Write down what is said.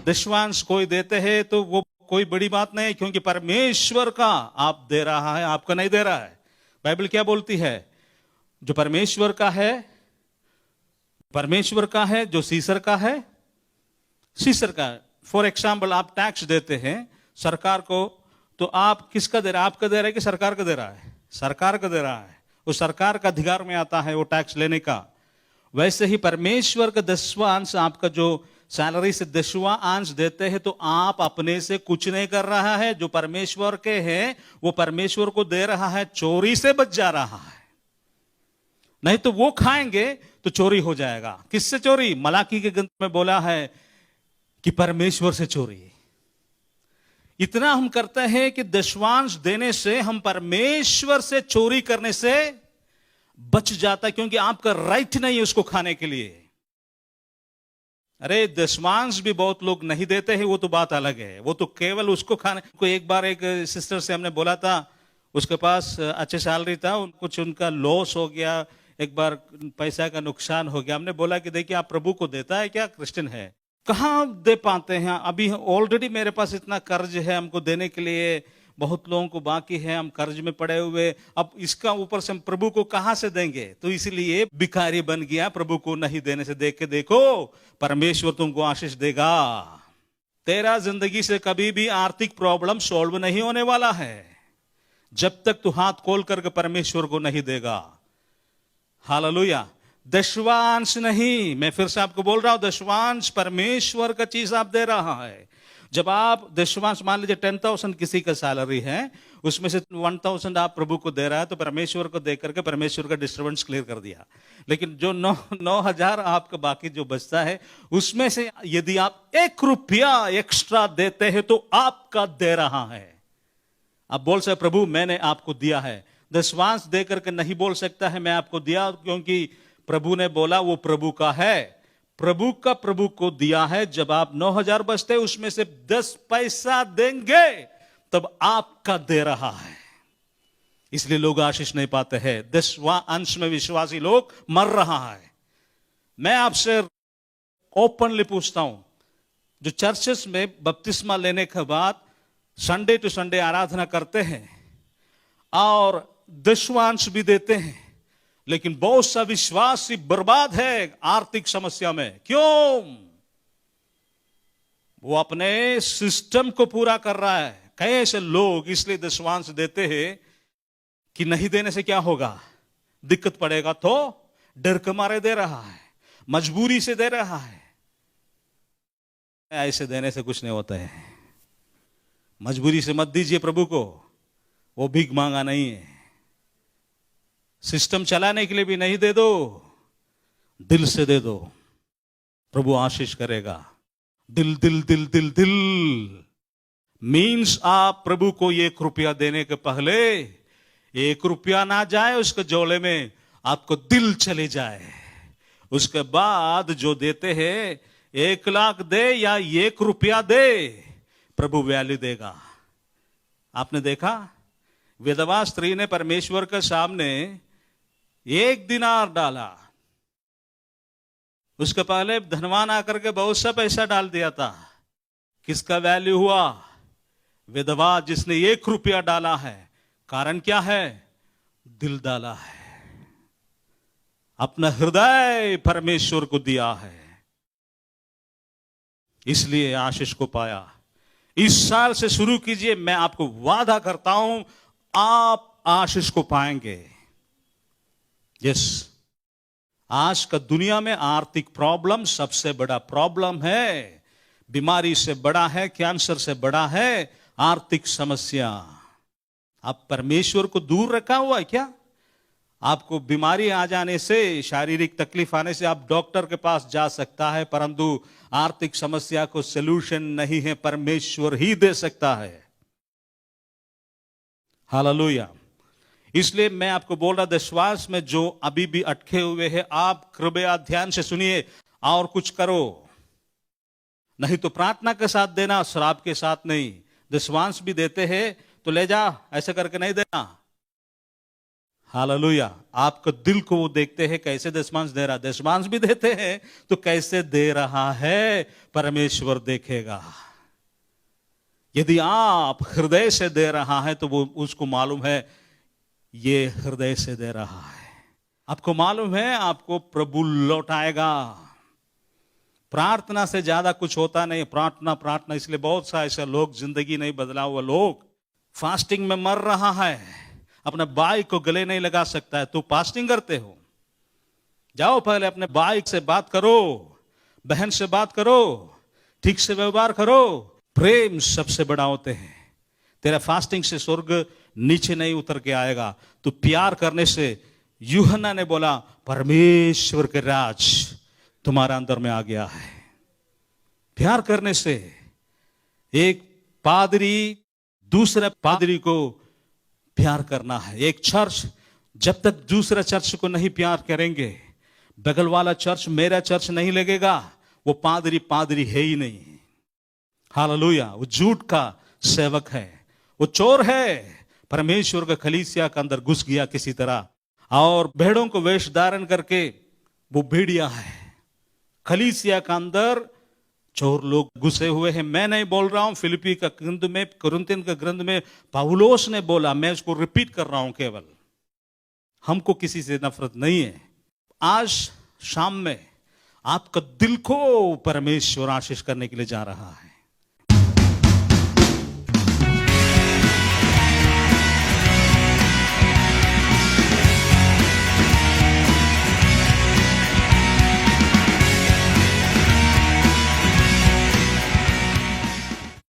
दशवांश कोई देते हैं तो वो कोई बड़ी बात नहीं, क्योंकि परमेश्वर का आप दे रहा है, आपका नहीं दे रहा है। बाइबल क्या बोलती है? जो परमेश्वर का है, परमेश्वर का है, जो सीसर का है, सीसर का है। फॉर एग्जाम्पल, आप टैक्स देते हैं सरकार को, तो आप किसका दे रहा है? आपका दे रहा है कि सरकार का दे रहा है? सरकार का दे रहा है। वो सरकार का अधिकार में आता है वो टैक्स लेने का। वैसे ही परमेश्वर का 10वां अंश, आपका जो सैलरी से 10वां अंश देते हैं, तो आप अपने से कुछ नहीं कर रहा है। जो परमेश्वर के हैं वो परमेश्वर को दे रहा है, चोरी से बच जा रहा है। नहीं तो वो खाएंगे तो चोरी हो जाएगा। किससे चोरी? मलाकी के ग्रंथ में बोला है कि परमेश्वर से चोरी। इतना हम करते हैं कि दशवांश देने से हम परमेश्वर से चोरी करने से बच जाता है, क्योंकि आपका राइट नहीं है उसको खाने के लिए। अरे दशवांश भी बहुत लोग नहीं देते हैं, वो तो बात अलग है। वो तो केवल उसको खाने को। एक बार एक सिस्टर से हमने बोला था, उसके पास अच्छे सैलरी था, कुछ उनका लॉस हो गया, एक बार पैसा का नुकसान हो गया। हमने बोला कि देखिए, आप प्रभु को देता है क्या? क्रिश्चियन है। कहाँ दे पाते हैं? अभी ऑलरेडी मेरे पास इतना कर्ज है, हमको देने के लिए बहुत लोगों को बाकी है, हम कर्ज में पड़े हुए, अब इसका ऊपर से हम प्रभु को कहां से देंगे? तो इसलिए भिखारी बन गया। प्रभु को नहीं देने से देख के देखो, परमेश्वर तुमको आशीष देगा। तेरा जिंदगी से कभी भी आर्थिक प्रॉब्लम सॉल्व नहीं होने वाला है जब तक तू हाथ खोल करके परमेश्वर को नहीं देगा। हालेलुया। दशवांश नहीं, मैं फिर से आपको बोल रहा हूं, दशवांश परमेश्वर का चीज आप दे रहा है। जब आप दशवांश, मान लीजिए 10,000 किसी का सैलरी है, उसमें से 1,000 आप प्रभु को दे रहा है, तो परमेश्वर को दे करके परमेश्वर का डिस्टर्बेंस क्लियर कर दिया। लेकिन जो 9,000 आपका बाकी जो बचता है, उसमें से यदि आप 1 रुपया एक्स्ट्रा देते हैं तो आपका दे रहा है। आप बोल सकते प्रभु मैंने आपको दिया है। दशवांश दे करके नहीं बोल सकता है मैं आपको दिया, क्योंकि प्रभु ने बोला वो प्रभु का है। प्रभु का प्रभु को दिया है। जब आप 9,000 बचते उसमें से 10 पैसा देंगे तब आपका दे रहा है। इसलिए लोग आशीष नहीं पाते हैं। 10वां अंश में विश्वासी लोग मर रहा है। मैं आपसे ओपनली पूछता हूं, जो चर्चेस में बपतिस्मा लेने के बाद संडे टू संडे आराधना करते हैं और 10वां अंश भी देते हैं, लेकिन बहुत सा विश्वासी बर्बाद है आर्थिक समस्या में। क्यों? वो अपने सिस्टम को पूरा कर रहा है। कैसे लोग इसलिए दशवांश देते हैं कि नहीं देने से क्या होगा, दिक्कत पड़ेगा, तो डर के मारे दे रहा है, मजबूरी से दे रहा है। ऐसे देने से कुछ नहीं होता है। मजबूरी से मत दीजिए प्रभु को, वो भीख मांगा नहीं है। सिस्टम चलाने के लिए भी नहीं दे दो, दिल से दे दो, प्रभु आशीष करेगा। दिल दिल दिल दिल दिल मीन्स आप प्रभु को 1 रुपया देने के पहले 1 रुपया ना जाए उसके झोले में, आपको दिल चले जाए। उसके बाद जो देते हैं 1 लाख दे या 1 रुपया दे, प्रभु वैल्यू देगा। आपने देखा विधवा स्त्री ने परमेश्वर के सामने 1 दिनार डाला, उसके पहले धनवान आकर के बहुत सा पैसा डाल दिया था। किसका वैल्यू हुआ? विधवा जिसने 1 रुपया डाला है। कारण क्या है? दिल डाला है, अपना हृदय परमेश्वर को दिया है, इसलिए आशीष को पाया। इस साल से शुरू कीजिए, मैं आपको वादा करता हूं आप आशीष को पाएंगे। यस, आज का दुनिया में आर्थिक प्रॉब्लम सबसे बड़ा प्रॉब्लम है। बीमारी से बड़ा है, कैंसर से बड़ा है आर्थिक समस्या। आप परमेश्वर को दूर रखा हुआ है क्या? आपको बीमारी आ जाने से, शारीरिक तकलीफ आने से आप डॉक्टर के पास जा सकता है, परंतु आर्थिक समस्या को सलूशन नहीं है, परमेश्वर ही दे सकता है। हालेलुया। इसलिए मैं आपको बोल रहा, दशवांश में जो अभी भी अटके हुए हैं, आप कृपया ध्यान से सुनिए और कुछ करो। नहीं तो प्रार्थना के साथ देना, श्राप के साथ नहीं। दशवांश भी देते हैं तो ले जा, ऐसे करके नहीं देना। हालेलुया। आपके दिल को वो देखते हैं कैसे दशमांश दे रहा, दशमांश भी देते हैं तो कैसे दे रहा है परमेश्वर देखेगा। यदि आप हृदय से दे रहा है तो वो उसको मालूम है ये हृदय से दे रहा है। आपको मालूम है आपको प्रभु लौटाएगा। प्रार्थना से ज्यादा कुछ होता नहीं। प्रार्थना प्रार्थना, इसलिए बहुत सा ऐसा लोग, जिंदगी नहीं बदला हुआ लोग फास्टिंग में मर रहा है, अपने भाई को गले नहीं लगा सकता है। तो फास्टिंग करते हो, जाओ पहले अपने भाई से बात करो, बहन से बात करो, ठीक से व्यवहार करो। प्रेम सबसे बड़ा होते हैं। तेरा फास्टिंग से स्वर्ग नीचे नहीं उतर के आएगा। तो प्यार करने से यूहन्ना ने बोला परमेश्वर के राज तुम्हारा अंदर में आ गया है। प्यार करने से एक पादरी दूसरे पादरी को प्यार करना है। एक चर्च जब तक दूसरा चर्च को नहीं प्यार करेंगे, बगल वाला चर्च मेरा चर्च नहीं लगेगा, वो पादरी पादरी है ही नहीं। हालेलुया। वो झूठ का सेवक है, वो चोर है। परमेश्वर का कलीसिया के अंदर घुस गया किसी तरह, और भेड़ों को वेश धारण करके वो भेड़िया है। कलीसिया के अंदर चोर लोग घुसे हुए हैं। मैं नहीं बोल रहा हूं, फिलिपी का ग्रंथ में, कुरिन्थियन का ग्रंथ में पौलुस ने बोला, मैं उसको रिपीट कर रहा हूं केवल। हमको किसी से नफरत नहीं है। आज शाम में आपका दिल को परमेश्वर आशीष करने के लिए जा रहा है।